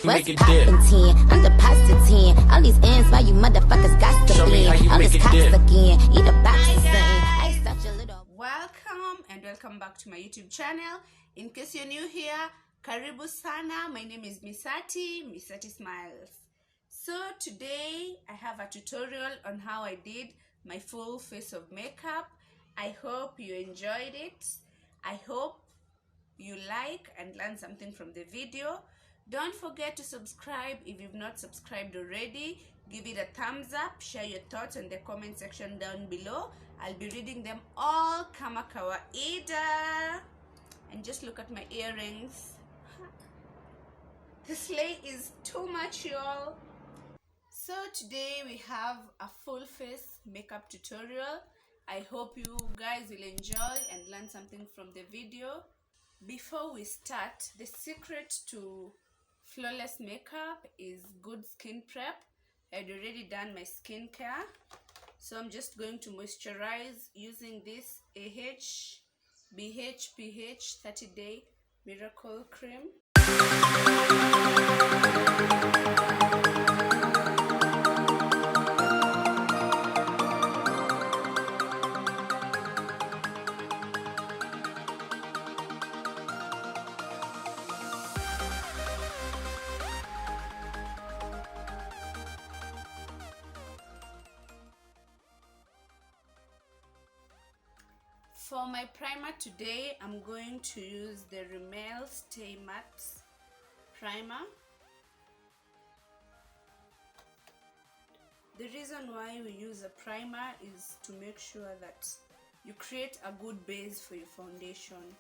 What's poppin' 10? I'm depositing 10. All these ends, why you motherfuckers got to be? I'm just cops again. Eat a box of something. I such a little. Welcome and welcome back to my YouTube channel. In case you're new here, karibu sana. My name is Misati Smiles. So today I have a tutorial on how I did my full face of makeup. I hope you enjoyed it. I hope you like and learn something from the video. Don't forget to subscribe if you've not subscribed already. Give it a thumbs up, share your thoughts in the comment section down below. I'll be reading them all kama kawaida. And just look at my earrings. The sleigh is too much, y'all. So today we have a full face makeup tutorial. I hope you guys will enjoy and learn something from the video. Before we start, the secret to flawless makeup is good skin prep. I'd already done my skincare, so I'm just going to moisturize using this BH 30-day miracle cream. For my primer today, I'm going to use the Rimmel Stay Matte primer. The reason why we use a primer is to make sure that you create a good base for your foundation.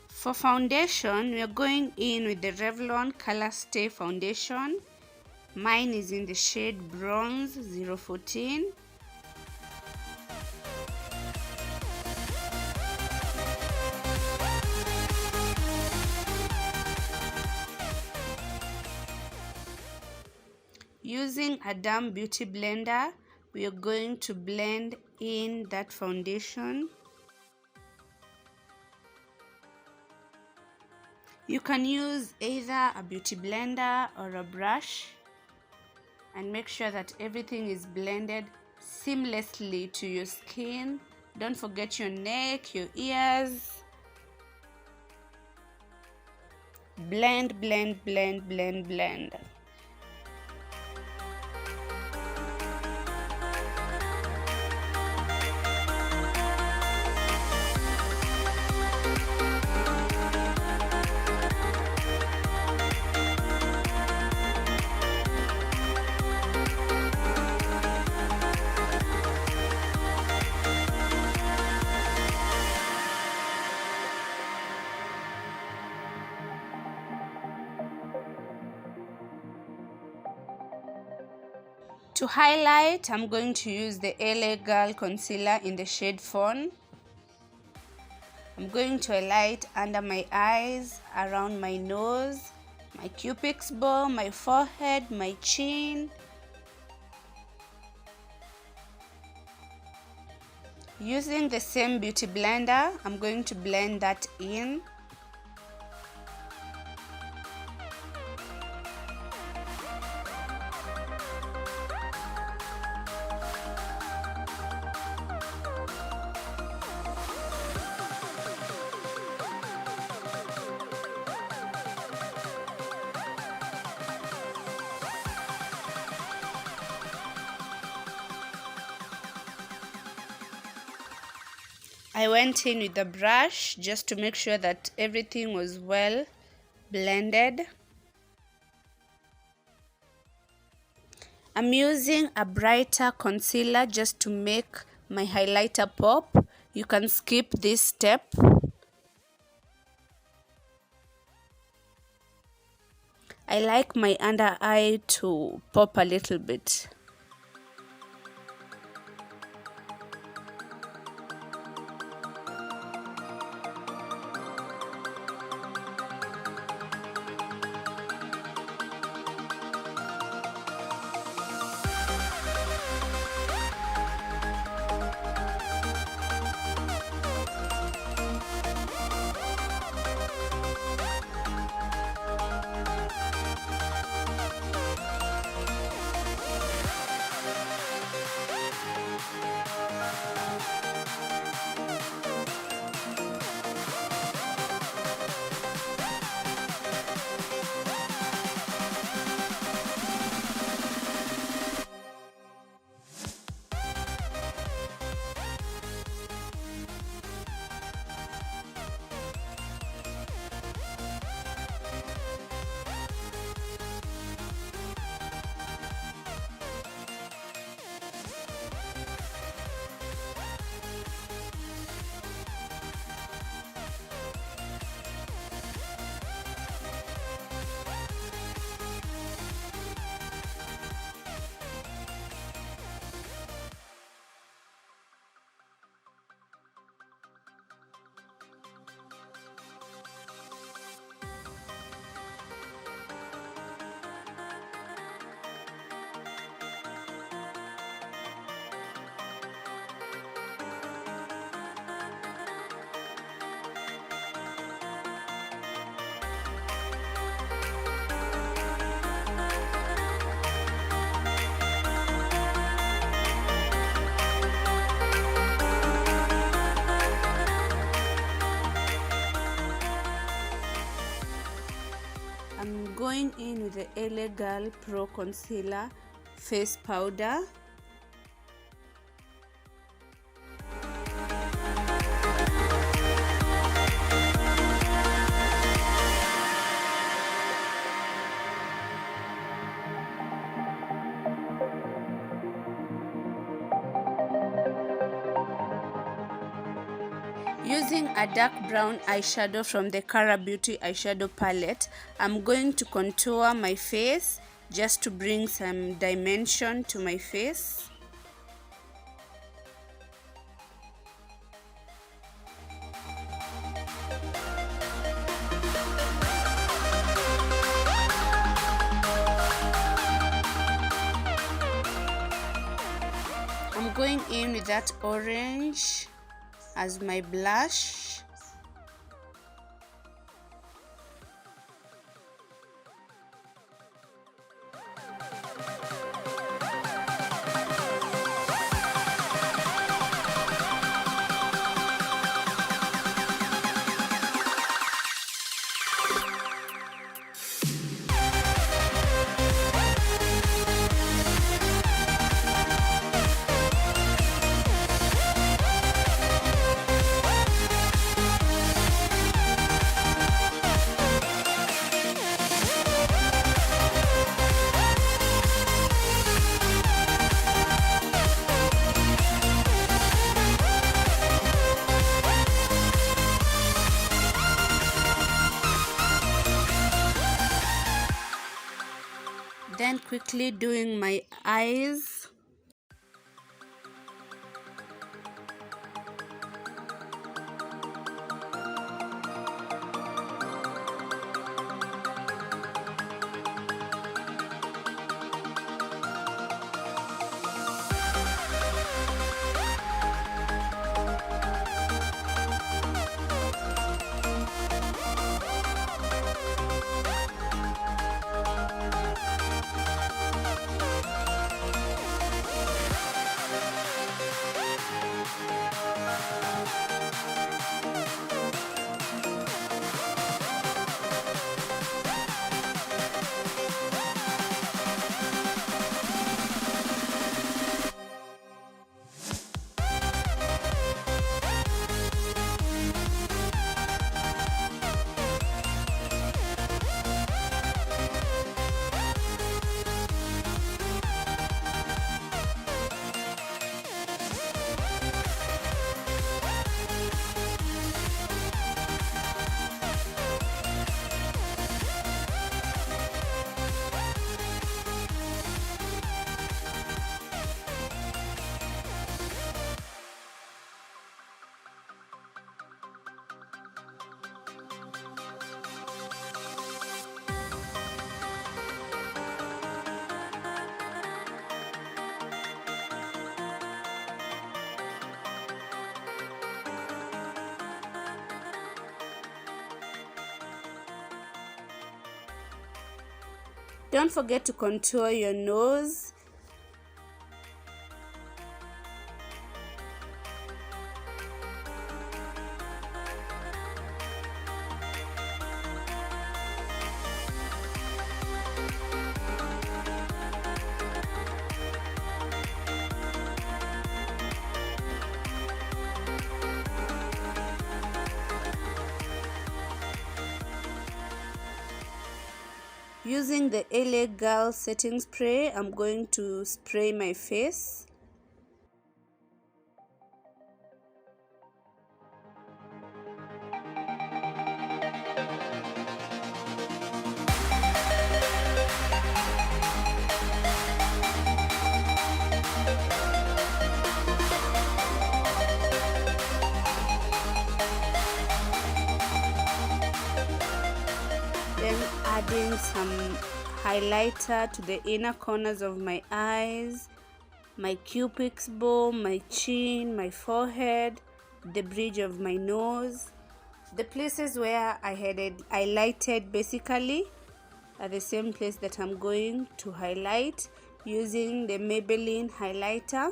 For foundation, we are going in with the Revlon Color Stay Foundation. Mine is in the shade Bronze 014. Using a damp beauty blender, we are going to blend in that foundation. You can use either a beauty blender or a brush and make sure that everything is blended seamlessly to your skin. Don't forget your neck, your ears. Blend, blend, blend, blend, blend. To highlight, I'm going to use the LA Girl Concealer in the shade Fawn. I'm going to highlight under my eyes, around my nose, my cupid's bow, my forehead, my chin. Using the same beauty blender, I'm going to blend that in. I went in with the brush just to make sure that everything was well blended. I'm using a brighter concealer just to make my highlighter pop. You can skip this step. I like my under eye to pop a little bit. the LA Girl Pro Concealer Face Powder. Using a dark brown eyeshadow from the Cara Beauty eyeshadow palette, I'm going to contour my face just to bring some dimension to my face. I'm going in with that orange as my blush. Then quickly doing my eyes. Don't forget to contour your nose. Using the LA Girl setting spray, I'm going to spray my face. Then adding some highlighter to the inner corners of my eyes, my cupid's bow, my chin, my forehead, the bridge of my nose. The places where I had highlighted basically are the same place that I'm going to highlight using the Maybelline highlighter.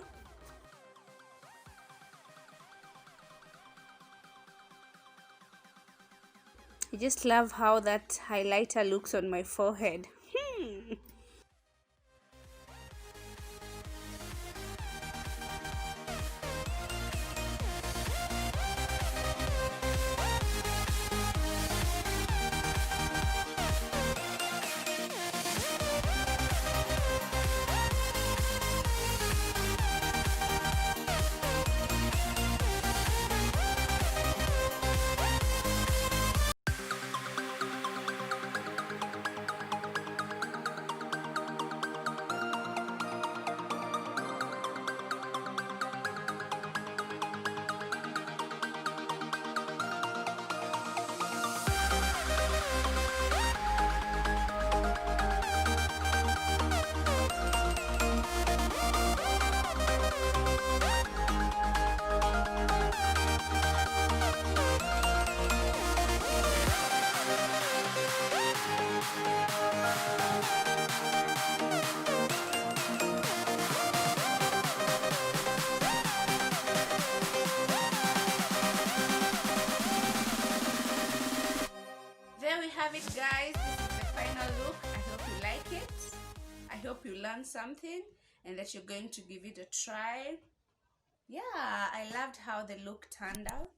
I just love how that highlighter looks on my forehead. guys, this is the final look. I hope you like it. I hope you learned something and that you're going to give it a try. Yeah, I loved how the look turned out.